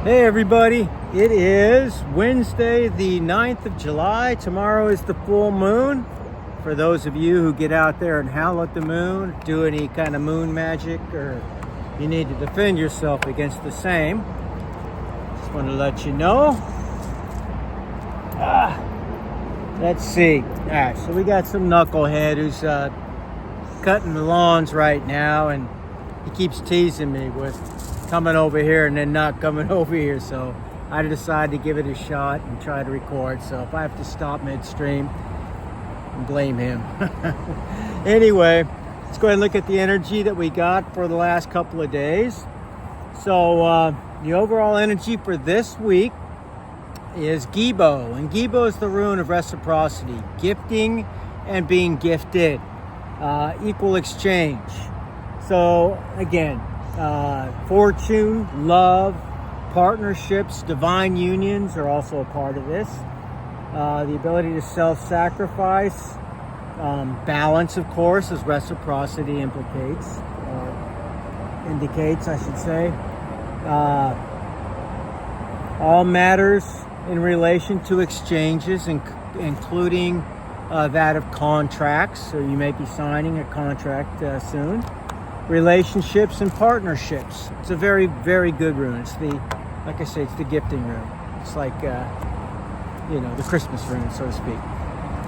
Hey everybody, it is Wednesday the 9th of July. Tomorrow is the full moon. For those of you who get out there and howl at the moon, do any kind of moon magic, or you need to defend yourself against the same, just want to let you know. Let's see. Alright, so we got some knucklehead who's cutting the lawns right now, and he keeps teasing me with coming over here and then not coming over here, so I decided to give it a shot and try to record. So if I have to stop midstream, blame him. Anyway, let's go ahead and look at the energy that we got for the last couple of days. So the overall energy for this week is Gibo, and Gibo is the rune of reciprocity, gifting and being gifted, equal exchange. So again, fortune, love, partnerships, divine unions are also a part of this. The ability to self-sacrifice, balance, of course, as reciprocity implicates, or indicates, I should say. All matters in relation to exchanges, including that of contracts. So you may be signing a contract soon. Relationships and partnerships. It's a very, very good rune. It's the, like I say, it's the gifting rune. It's like, the Christmas rune, so to speak.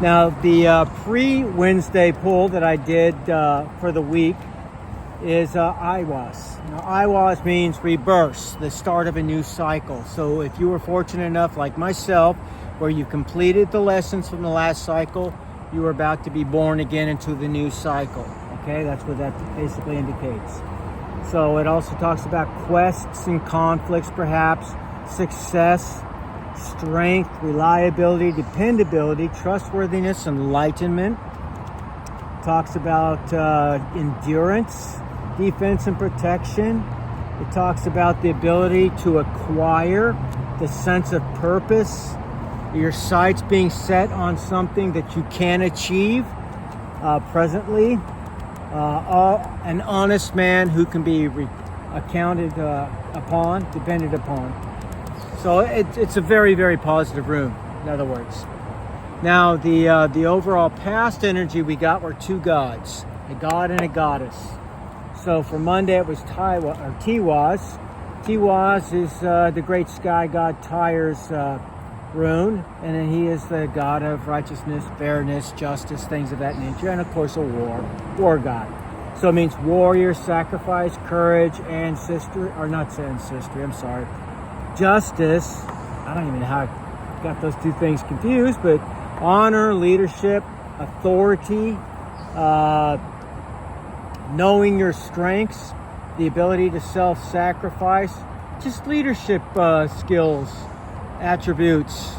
Now, the pre-Wednesday pull that I did for the week is Iwas. Now, Iwas means rebirth, the start of a new cycle. So if you were fortunate enough, like myself, where you completed the lessons from the last cycle, you are about to be born again into the new cycle. Okay, that's what that basically indicates. So it also talks about quests and conflicts, perhaps, success, strength, reliability, dependability, trustworthiness, enlightenment. Talks about endurance, defense, and protection. It talks about the ability to acquire the sense of purpose, your sights being set on something that you can achieve presently. An honest man who can be accounted upon, depended upon. So it's a very, very positive rune, in other words. Now, the overall past energy we got were two gods, a god and a goddess. So for Monday, it was Tiwaz. Tiwaz is the great sky god Tyre's rune, and then he is the god of righteousness, fairness, justice, things of that nature, and of course a war god. So it means warrior, sacrifice, courage, ancestry, or not ancestry, I'm sorry, justice. I don't even know how I got those two things confused, but honor, leadership, authority, knowing your strengths, the ability to self-sacrifice, just leadership skills, attributes,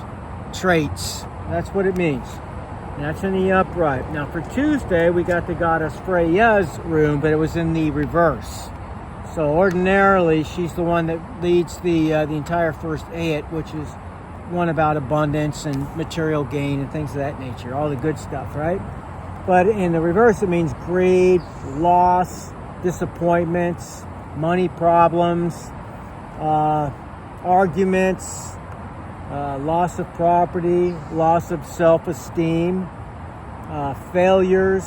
traits. That's what it means. And that's in the upright. Now for Tuesday, we got the goddess Freya's rune, but it was in the reverse. So ordinarily, she's the one that leads the entire first ayat, which is one about abundance and material gain and things of that nature, all the good stuff, right? But in the reverse, it means greed, loss, disappointments, money problems, arguments, loss of property, loss of self-esteem, failures,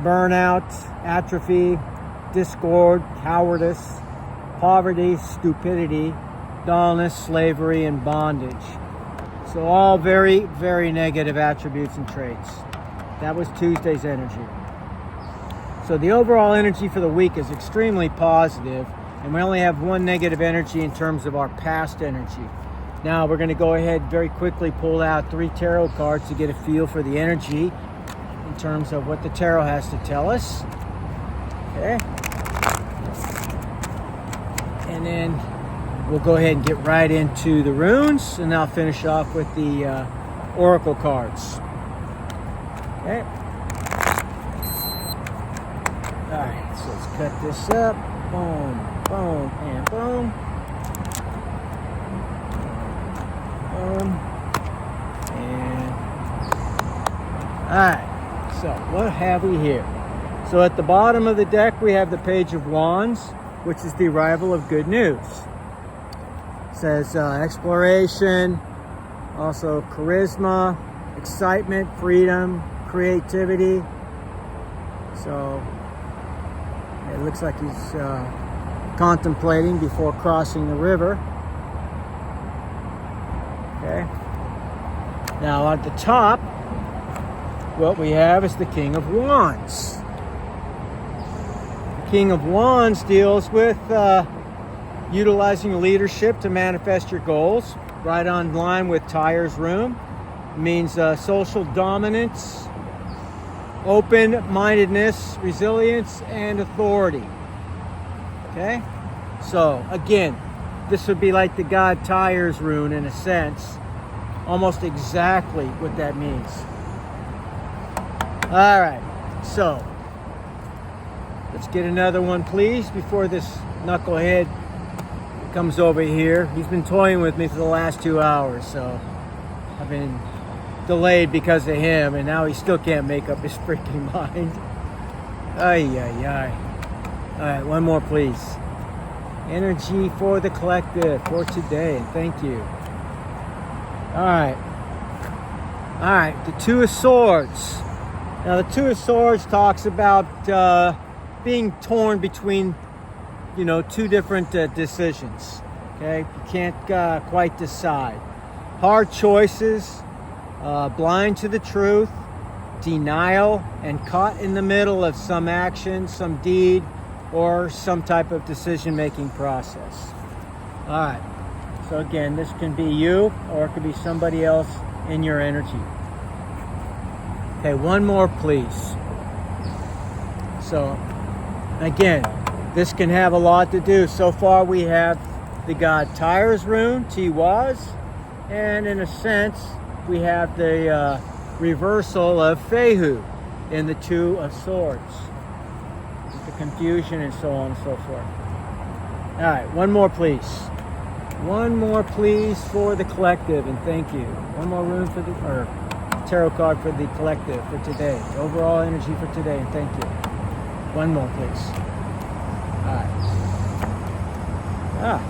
burnout, atrophy, discord, cowardice, poverty, stupidity, dullness, slavery, and bondage. So all very, very negative attributes and traits. That was Tuesday's energy. So the overall energy for the week is extremely positive, and we only have one negative energy in terms of our past energy. Now we're going to go ahead very quickly pull out 3 tarot cards to get a feel for the energy in terms of what the tarot has to tell us. Okay. And then we'll go ahead and get right into the runes, and I'll finish off with the oracle cards. Okay. All right, so let's cut this up. Boom, boom, and boom. And all right, so what have we here? So at the bottom of the deck we have the Page of Wands, which is the arrival of good news. says exploration, also charisma, excitement, freedom, creativity. So it looks like he's contemplating before crossing the river. Okay. Now at the top, what we have is the King of Wands. The King of Wands deals with utilizing leadership to manifest your goals. Right on line with Tyre's rune. It means social dominance, open-mindedness, resilience, and authority. Okay? So, again, this would be like the god Tyre's rune in a sense. Almost exactly what that means. All right, so let's get another one, please, before this knucklehead comes over here. He's been toying with me for the last 2 hours, so I've been delayed because of him, and now he still can't make up his freaking mind. Ay, ay, ay. All right, one more, please. Energy for the collective for today, and thank you. All right, the Two of Swords. Now, the Two of Swords talks about being torn between, two different decisions. Okay, you can't quite decide. Hard choices, blind to the truth, denial, and caught in the middle of some action, some deed, or some type of decision-making process. All right. So again, this can be you, or it could be somebody else in your energy. Okay, one more, please. So, again, this can have a lot to do. So far, we have the god Tyre's rune, Tiwaz, and in a sense, we have the reversal of Fehu in the Two of Swords. The confusion and so on and so forth. All right, one more, please. One more, please, for the collective, and thank you. One more rune for the, or tarot card for the collective for today. Overall energy for today, and thank you. One more, please. All right.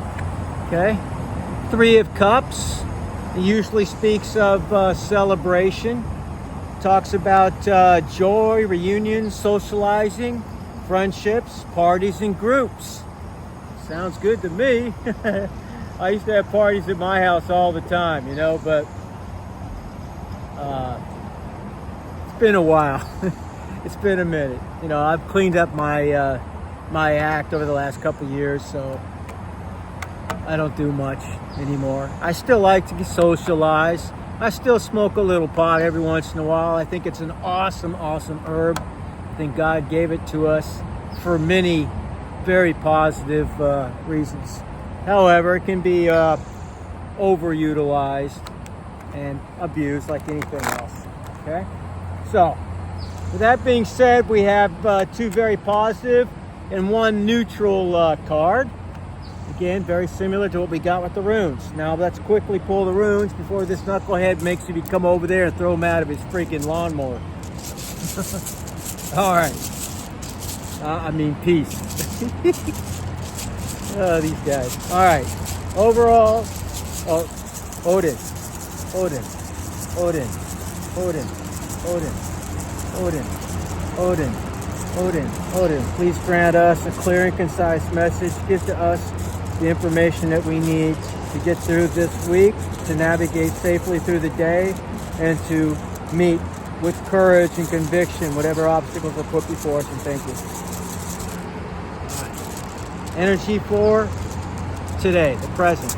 Okay. Three of Cups. It usually speaks of celebration. Talks about joy, reunions, socializing, friendships, parties, and groups. Sounds good to me. I used to have parties at my house all the time, but it's been a while. It's been a minute. I've cleaned up my my act over the last couple of years, so I don't do much anymore. I still like to socialize. I still smoke a little pot every once in a while. I think it's an awesome, awesome herb. I think God gave it to us for many very positive reasons. However, it can be overutilized and abused like anything else. Okay? So, with that being said, we have two very positive and one neutral card. Again, very similar to what we got with the runes. Now, let's quickly pull the runes before this knucklehead makes me come over there and throw him out of his freaking lawnmower. All right. Peace. Oh, these guys. All right. Overall, Odin. Please grant us a clear and concise message. Give to us the information that we need to get through this week, to navigate safely through the day, and to meet with courage and conviction whatever obstacles are put before us. And thank you. Energy for today, the present.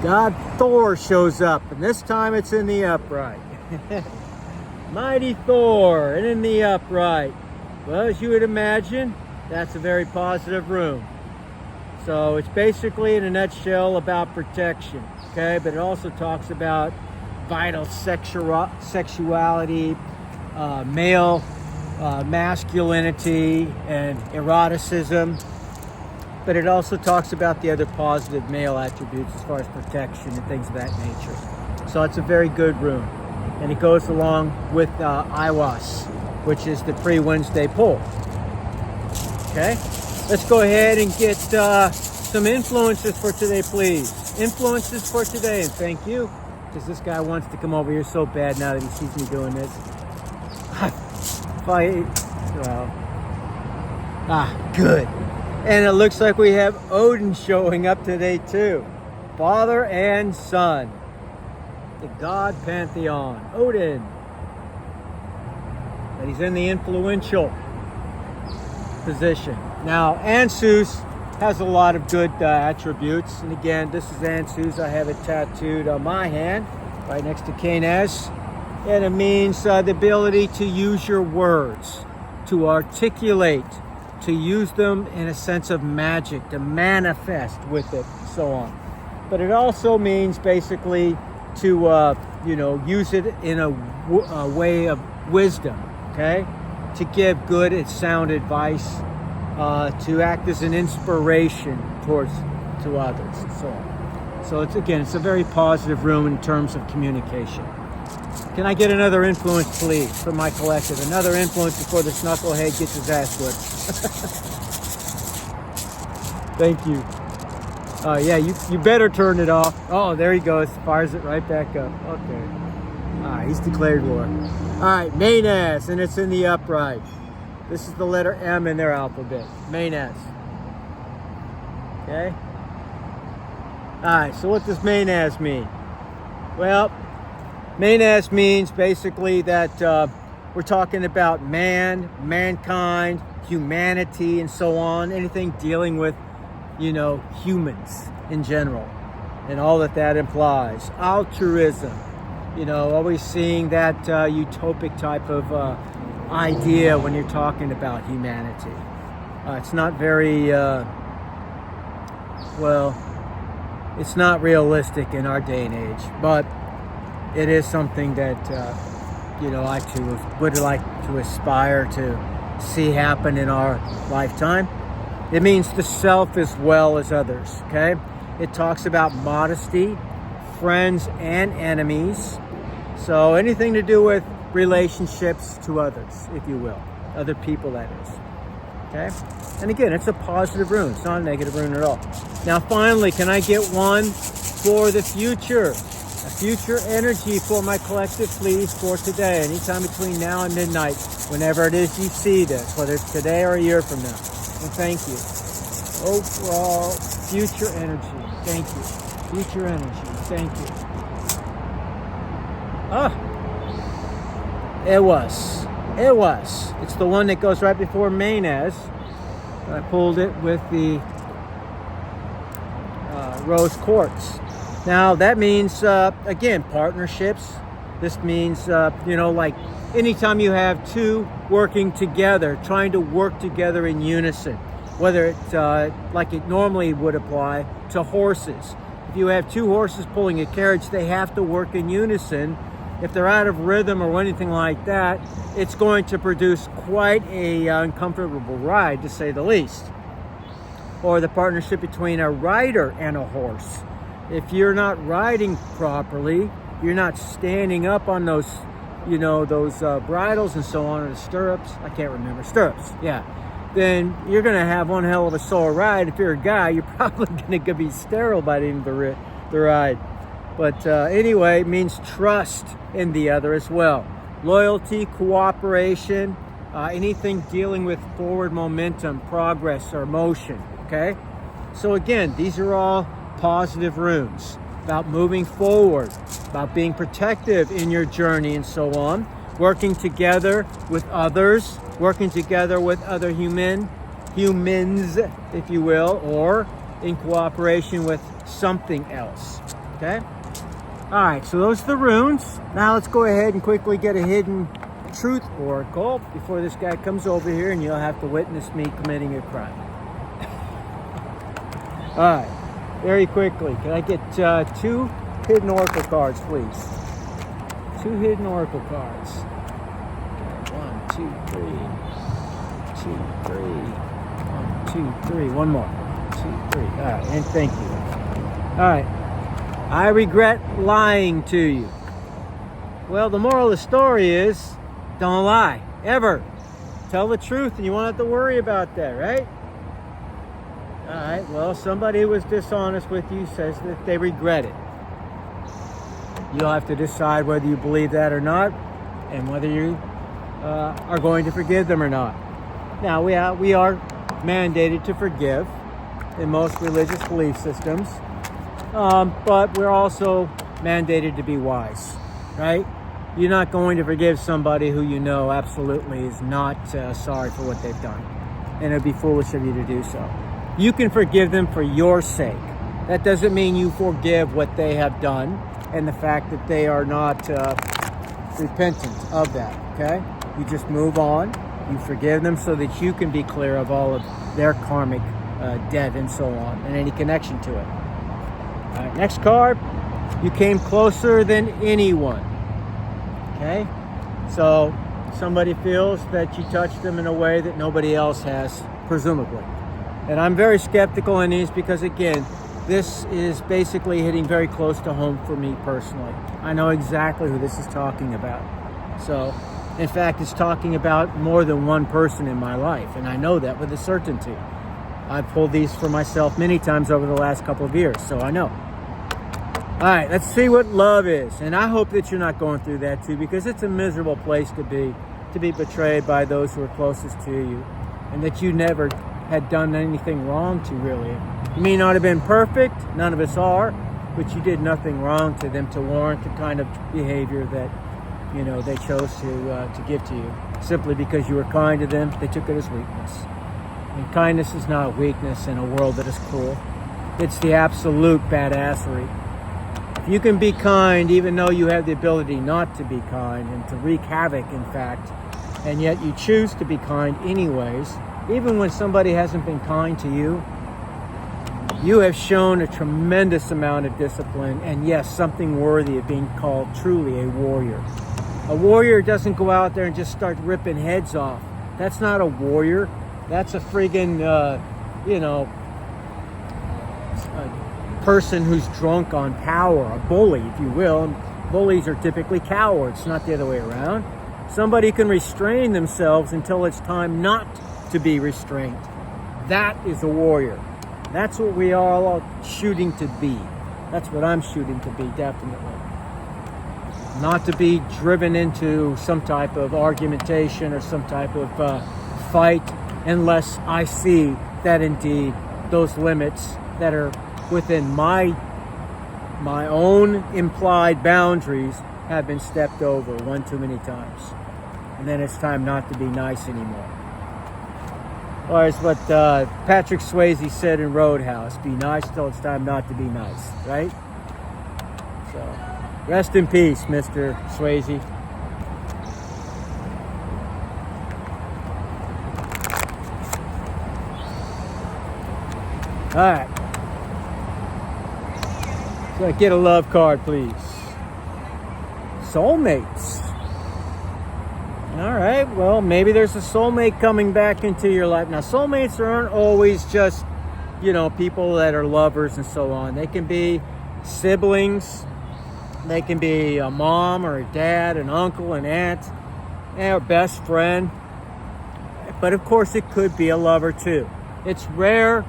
God Thor shows up, and this time it's in the upright. Mighty Thor, and in the upright. Well, as you would imagine, that's a very positive rune. So it's basically, in a nutshell, about protection. Okay, but it also talks about vital sexuality, male masculinity, and eroticism. But it also talks about the other positive male attributes as far as protection and things of that nature. So it's a very good rune. And it goes along with Iwas, which is the pre-Wednesday pull. Okay? Let's go ahead and get some influences for today, please. Influences for today, and thank you, because this guy wants to come over here so bad now that he sees me doing this. Good. And it looks like we have Odin showing up today too. Father and Son. The God Pantheon. Odin. And he's in the influential position. Now, Ansus has a lot of good attributes. And again, this is Ansus. I have it tattooed on my hand, right next to Canes. And it means the ability to use your words, to articulate, to use them in a sense of magic, to manifest with it, so on. But it also means basically to, use it in a way of wisdom, okay? To give good and sound advice, to act as an inspiration to others, and so on. So it's a very positive room in terms of communication. Can I get another influence, please, from my collective? Another influence before the knucklehead gets his ass whipped. Thank you. Yeah, you better turn it off. Oh, there he goes. Fires it right back up. Okay. All right, he's declared war. All right, Manas, and it's in the upright. This is the letter M in their alphabet. Manas. Okay? All right, so what does Manas mean? Well, Manas means basically that we're talking about man, mankind, humanity, and so on. Anything dealing with, humans in general, and all that implies. Altruism, always seeing that utopic type of idea when you're talking about humanity. It's not very, it's not realistic in our day and age, but it is something that, I too would like to aspire to see happen in our lifetime. It means the self as well as others, okay? It talks about modesty, friends and enemies. So anything to do with relationships to others, if you will. Other people, that is. Okay? And again, it's a positive rune. It's not a negative rune at all. Now, finally, can I get one for the future? A future energy for my collective, please, for today. Anytime between now and midnight, whenever it is you see this, whether it's today or a year from now. And thank you. Overall, future energy. Thank you. Future energy. Thank you. It was. It's the one that goes right before Manas. I pulled it with the rose quartz. Now that means, again, partnerships. This means, like anytime you have two working together, trying to work together in unison, whether it's like it normally would apply to horses. If you have two horses pulling a carriage, they have to work in unison. If they're out of rhythm or anything like that, it's going to produce quite a uncomfortable ride, to say the least. Or the partnership between a rider and a horse. If you're not riding properly, you're not standing up on those, those bridles and so on, or the stirrups. I can't remember. Stirrups, yeah. Then you're going to have one hell of a sore ride. If you're a guy, you're probably going to be sterile by the end of the ride. But anyway, it means trust in the other as well. Loyalty, cooperation, anything dealing with forward momentum, progress, or motion, okay? So again, these are all positive runes about moving forward, about being protective in your journey and so on, working together with others, working together with other humans, if you will, or in cooperation with something else, okay? All right, so those are the runes. Now let's go ahead and quickly get a hidden truth oracle before this guy comes over here and you'll have to witness me committing a crime. All right, very quickly. Can I get 2 hidden oracle cards, please? 2 hidden oracle cards. Okay, 1, 2, 3. 2, 3. 1, 2, 3. One more. 2, 3. All right, and thank you. All right. I regret lying to you. Well, the moral of the story is, don't lie, ever. Tell the truth and you won't have to worry about that, right? All right, well, somebody who was dishonest with you says that they regret it. You'll have to decide whether you believe that or not, and whether you are going to forgive them or not. Now, we are mandated to forgive in most religious belief systems, but we're also mandated to be wise, right? You're not going to forgive somebody who you know absolutely is not sorry for what they've done, and it'd be foolish of you to do so. You can forgive them for your sake. That doesn't mean you forgive what they have done and the fact that they are not repentant of that, okay? You just move on. You forgive them so that you can be clear of all of their karmic debt and so on, and any connection to it. All right, next card. You came closer than anyone, okay? So somebody feels that you touched them in a way that nobody else has, presumably. And I'm very skeptical on these because, again, this is basically hitting very close to home for me personally. I know exactly who this is talking about. So, in fact, it's talking about more than one person in my life, and I know that with a certainty. I've pulled these for myself many times over the last couple of years, so I know. All right, let's see what love is. And I hope that you're not going through that too, because it's a miserable place to be betrayed by those who are closest to you, and that you never had done anything wrong to, really. You may not have been perfect, none of us are, but you did nothing wrong to them to warrant the kind of behavior that, you know, they chose to give to you. Simply because you were kind to them, they took it as weakness. And kindness is not weakness in a world that is cruel. It's the absolute badassery. If you can be kind, even though you have the ability not to be kind and to wreak havoc, in fact, and yet you choose to be kind anyways, even when somebody hasn't been kind to you, you have shown a tremendous amount of discipline, and yes, something worthy of being called truly a warrior. A warrior doesn't go out there and just start ripping heads off. That's not a warrior. That's a friggin', a person who's drunk on power, a bully, if you will. And bullies are typically cowards, not the other way around. Somebody can restrain themselves until it's time not to be restrained. That is a warrior. That's what we are all shooting to be. That's what I'm shooting to be, definitely. Not to be driven into some type of argumentation or some type of fight unless I see that indeed those limits that are within my own implied boundaries have been stepped over one too many times. And then it's time not to be nice anymore. Or it's what Patrick Swayze said in Roadhouse: be nice till it's time not to be nice, right? So, rest in peace, Mr. Swayze. All right. So get a love card, please. Soulmates. All right, well, maybe there's a soulmate coming back into your life. Now, soulmates aren't always just, people that are lovers and so on. They can be siblings. They can be a mom or a dad, an uncle, an aunt, or best friend. But, of course, it could be a lover, too. It's rare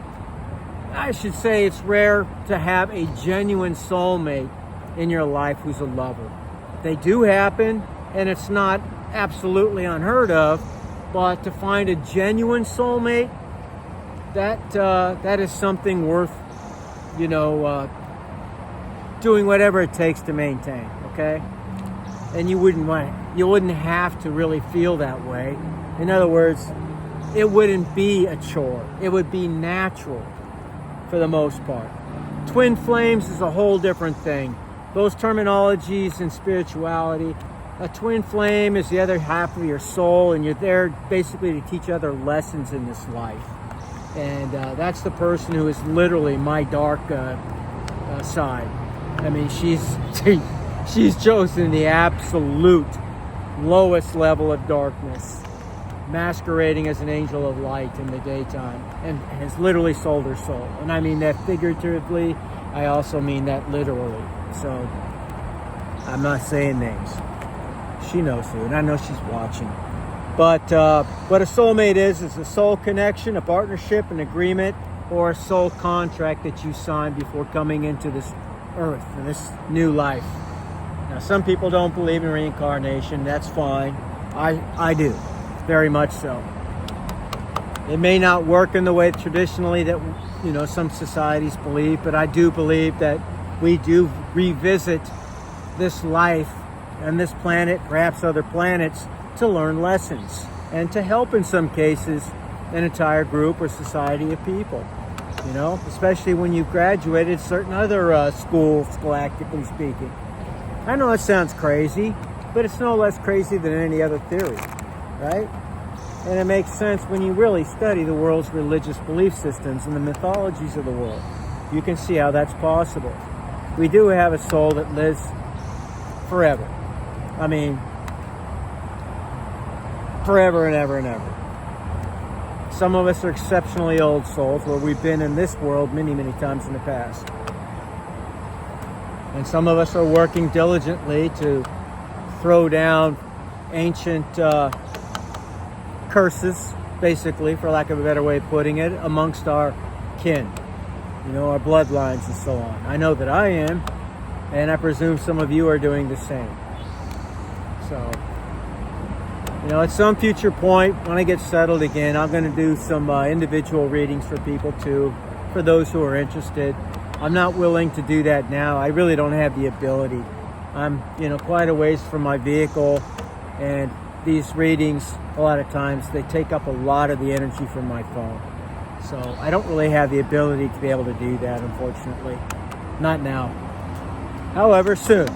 to have a genuine soulmate in your life who's a lover. They do happen, and it's not absolutely unheard of, but to find a genuine soulmate, that is something worth, doing whatever it takes to maintain. Okay, and you wouldn't have to really feel that way. In other words, it wouldn't be a chore. It would be natural for the most part. Twin flames is a whole different thing. Those terminologies in spirituality. A twin flame is the other half of your soul, and you're there basically to teach other lessons in this life. And that's the person who is literally my dark side. I mean, she's chosen the absolute lowest level of darkness, masquerading as an angel of light in the daytime, and has literally sold her soul. And I mean that figuratively. I also mean that literally. So I'm not saying names. She knows who, and I know she's watching. But what a soulmate is a soul connection, a partnership, an agreement or a soul contract that you signed before coming into this earth and this new life. Now, some people don't believe in reincarnation. That's fine. I do, very much so. It may not work in the way traditionally that some societies believe, but I do believe that we do revisit this life and this planet, perhaps other planets, to learn lessons and to help, in some cases, an entire group or society of people. Especially when you've graduated certain other schools, scholastically speaking. I know it sounds crazy, but it's no less crazy than any other theory, right? And it makes sense when you really study the world's religious belief systems and the mythologies of the world. You can see how that's possible. We do have a soul that lives forever. I mean, forever and ever and ever. Some of us are exceptionally old souls where we've been in this world many, many times in the past. And some of us are working diligently to throw down ancient curses, basically, for lack of a better way of putting it, amongst our kin, our bloodlines and so on. I know that I am, and I presume some of you are doing the same. So, at some future point, when I get settled again, I'm going to do some individual readings for people too, for those who are interested. I'm not willing to do that now. I really don't have the ability. I'm, quite a ways from my vehicle, and these readings, a lot of times, they take up a lot of the energy from my phone. So I don't really have the ability to be able to do that, unfortunately. Not now. However, soon.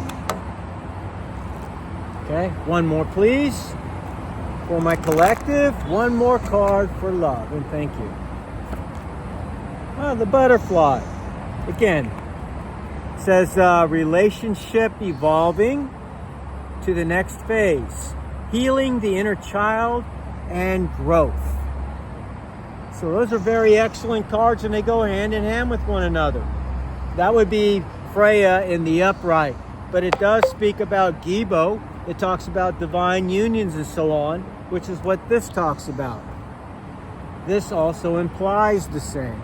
Okay, one more, please. For my collective, one more card for love, and thank you. The butterfly. Again, says relationship evolving to the next phase. Healing the inner child and growth. So those are very excellent cards, and they go hand in hand with one another. That would be Freya in the upright, but it does speak about Gibo. It talks about divine unions and so on, which is what this talks about. This also implies the same.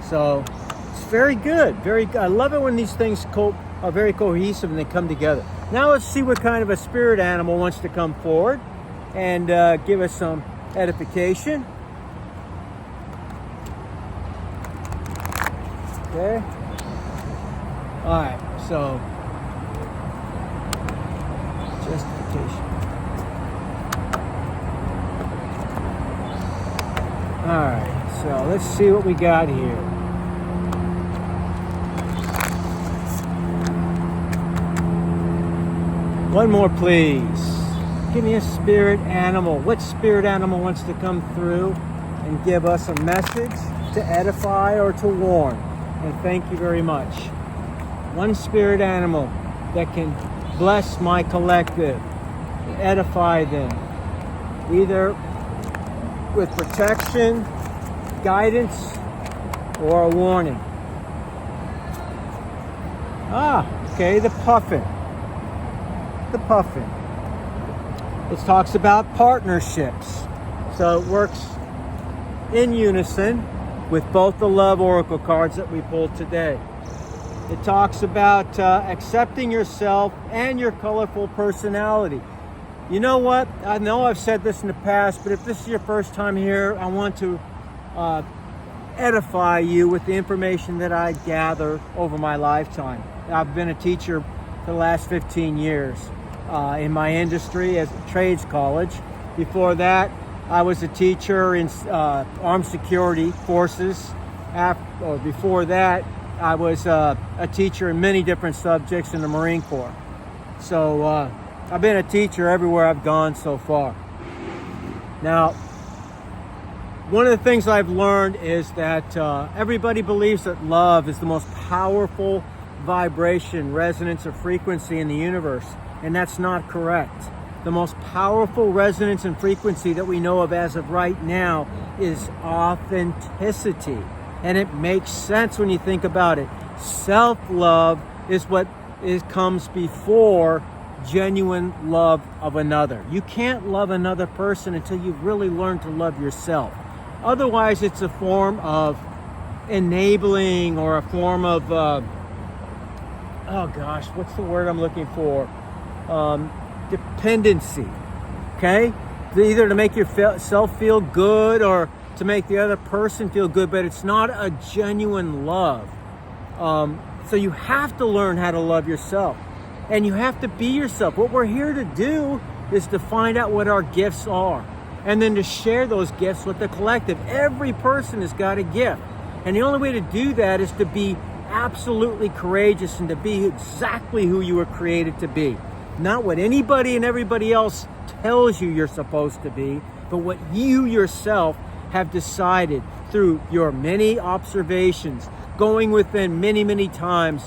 So it's very good, very good. I love it when these things are very cohesive and they come together. Now let's see what kind of a spirit animal wants to come forward and give us some edification. Okay. All right, so justification. All right, so let's see what we got here. One more, please. Give me a spirit animal. What spirit animal wants to come through and give us a message to edify or to warn? And thank you very much. One spirit animal that can bless my collective, edify them, either with protection, guidance, or a warning. Okay, the puffin. The puffin. It talks about partnerships. So it works in unison with both the love oracle cards that we pulled today. It talks about accepting yourself and your colorful personality. You know what? I know I've said this in the past, but if this is your first time here, I want to edify you with the information that I gathered over my lifetime. I've been a teacher for the last 15 years in my industry as a trades college. Before that, I was a teacher in armed security forces. Before that, I was a teacher in many different subjects in the Marine Corps. So I've been a teacher everywhere I've gone so far. Now, one of the things I've learned is that everybody believes that love is the most powerful vibration, resonance, or frequency in the universe, and that's not correct. The most powerful resonance and frequency that we know of as of right now is authenticity. And it makes sense when you think about it. Self-love is what comes before genuine love of another. You can't love another person until you've really learned to love yourself. Otherwise, it's a form of enabling or a form of, oh gosh, what's the word I'm looking for? Dependency, okay? Either to make yourself feel good or to make the other person feel good, but it's not a genuine love. So you have to learn how to love yourself, and you have to be yourself. What we're here to do is to find out what our gifts are, and then to share those gifts with the collective. Every person has got a gift, and the only way to do that is to be absolutely courageous and to be exactly who you were created to be. Not what anybody and everybody else tells you you're supposed to be, but what you yourself have decided through your many observations, going within many times,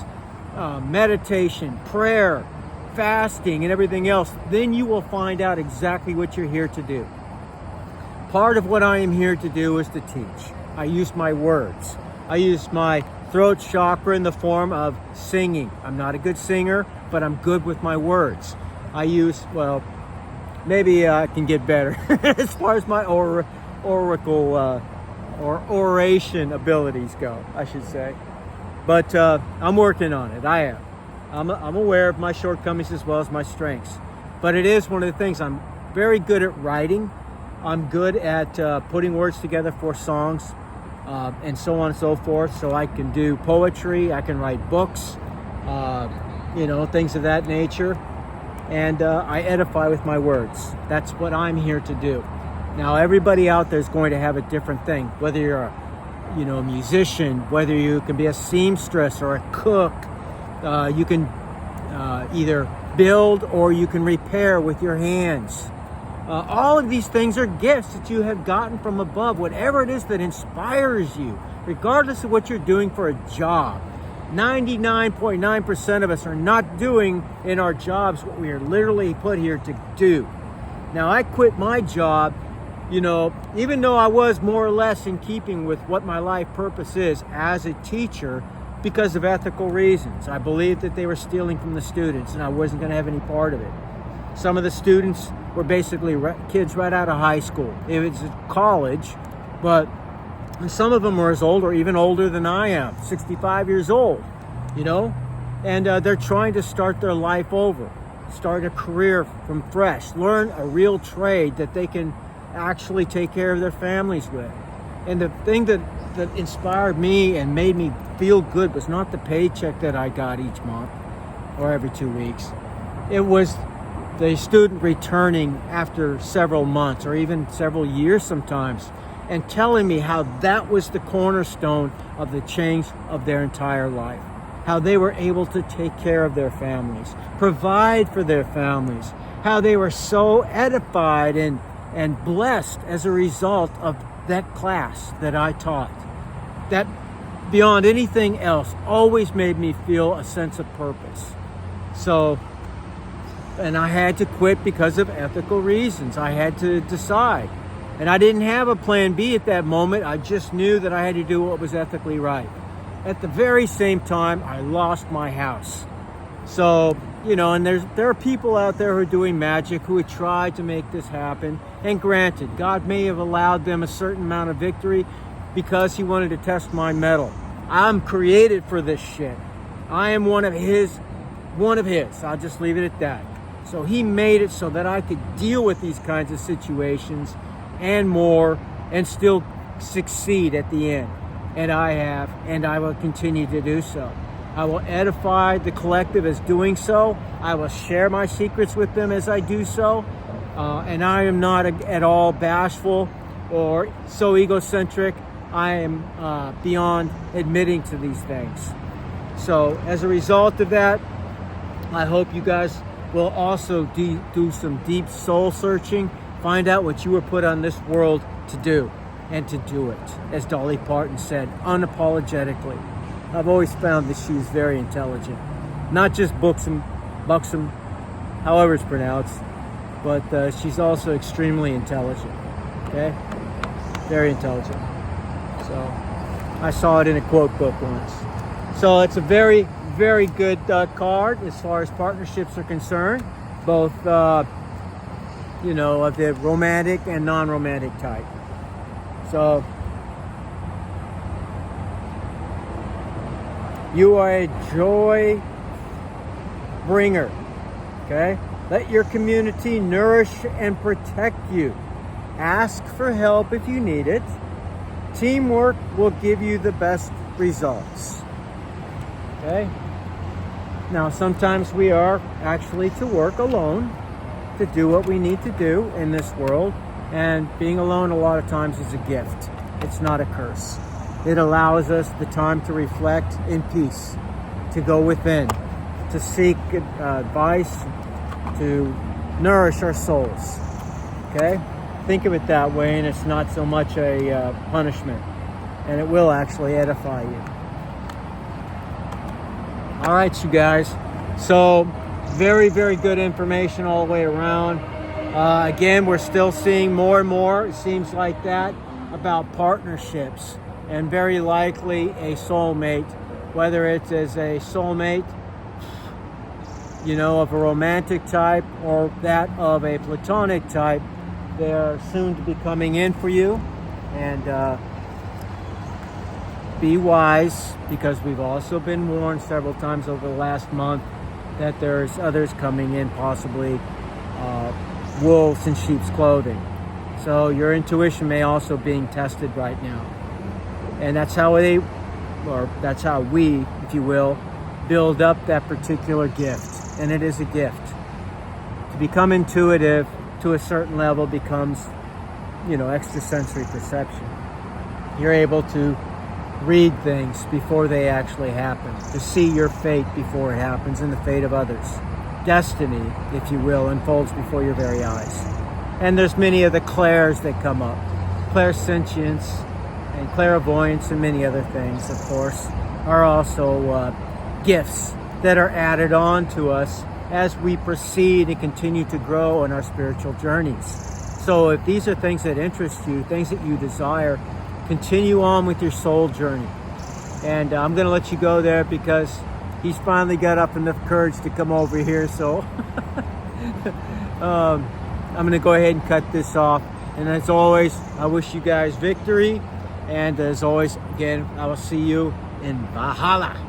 meditation, prayer, fasting, and everything else. Then you will find out exactly what you're here to do. Part of what I am here to do is to teach. I use my words. I use my throat chakra in the form of singing. I'm not a good singer, but I'm good with my words. I use, well, maybe I can get better as far as my oracle or oration abilities go, I should say. But I'm working on it. I am. I'm aware of my shortcomings as well as my strengths. But it is one of the things. I'm very good at writing. I'm good at putting words together for songs and so on and so forth. So I can do poetry. I can write books, things of that nature. And I edify with my words. That's what I'm here to do. Now, everybody out there is going to have a different thing. Whether you're a musician, whether you can be a seamstress or a cook, you can either build or you can repair with your hands. All of these things are gifts that you have gotten from above. Whatever it is that inspires you, regardless of what you're doing for a job. 99.9% of us are not doing in our jobs what we are literally put here to do. Now, I quit my job, even though I was more or less in keeping with what my life purpose is as a teacher because of ethical reasons. I believed that they were stealing from the students and I wasn't going to have any part of it. Some of the students were basically kids right out of high school. It was college, but some of them were as old or even older than I am, 65 years old, and they're trying to start their life over, start a career from fresh, learn a real trade that they can actually take care of their families with. And the thing that inspired me and made me feel good was not the paycheck that I got each month or every 2 weeks. It was the student returning after several months or even several years sometimes and telling me how that was the cornerstone of the change of their entire life. How they were able to take care of their families, provide for their families, how they were so edified and blessed as a result of that class that I taught. That, beyond anything else, always made me feel a sense of purpose. And I had to quit because of ethical reasons. I had to decide. And I didn't have a plan B at that moment. I just knew that I had to do what was ethically right. At the very same time, I lost my house. So, and there are people out there who are doing magic who would try to make this happen. And granted, God may have allowed them a certain amount of victory because he wanted to test my mettle. I'm created for this shit. I am one of his. I'll just leave it at that. So he made it so that I could deal with these kinds of situations and more and still succeed at the end. And I have, and I will continue to do so. I will edify the collective as doing so. I will share my secrets with them as I do so. And I am not at all bashful or so egocentric. I am beyond admitting to these things. So as a result of that, I hope you guys will also do some deep soul searching, find out what you were put on this world to do, and to do it, as Dolly Parton said, unapologetically. I've always found that she's very intelligent. Not just buxom, however it's pronounced, but she's also extremely intelligent, okay? Very intelligent. So, I saw it in a quote book once. So it's a very, very good card as far as partnerships are concerned, both, of the romantic and non-romantic type. So you are a joy bringer, okay? Let your community nourish and protect you. Ask for help if you need it. Teamwork will give you the best results, okay? Now, sometimes we are actually to work alone to do what we need to do in this world, and being alone a lot of times is a gift. It's not a curse. It allows us the time to reflect in peace, to go within, to seek advice, to nourish our souls, okay? Think of it that way, and it's not so much a punishment, and it will actually edify you. All right, you guys. So very, very good information all the way around. Again, we're still seeing more and more, it seems like that, about partnerships, and very likely a soulmate, whether it's as a soulmate, you know, of a romantic type or that of a platonic type. They're soon to be coming in for you, and be wise, because we've also been warned several times over the last month that there's others coming in, possibly wolves in sheep's clothing. So your intuition may also being tested right now, and that's how that's how we, if you will, build up that particular gift. And it is a gift. To become intuitive to a certain level becomes, you know, extrasensory perception. You're able to read things before they actually happen, to see your fate before it happens and the fate of others. Destiny, if you will, unfolds before your very eyes. And there's many of the clairs that come up. Clairsentience and clairvoyance and many other things, of course, are also gifts that are added on to us as we proceed and continue to grow on our spiritual journeys. So if these are things that interest you, things that you desire, continue on with your soul journey. And I'm going to let you go there because he's finally got up enough courage to come over here. So I'm going to go ahead and cut this off. And as always, I wish you guys victory. And as always, again, I will see you in Valhalla.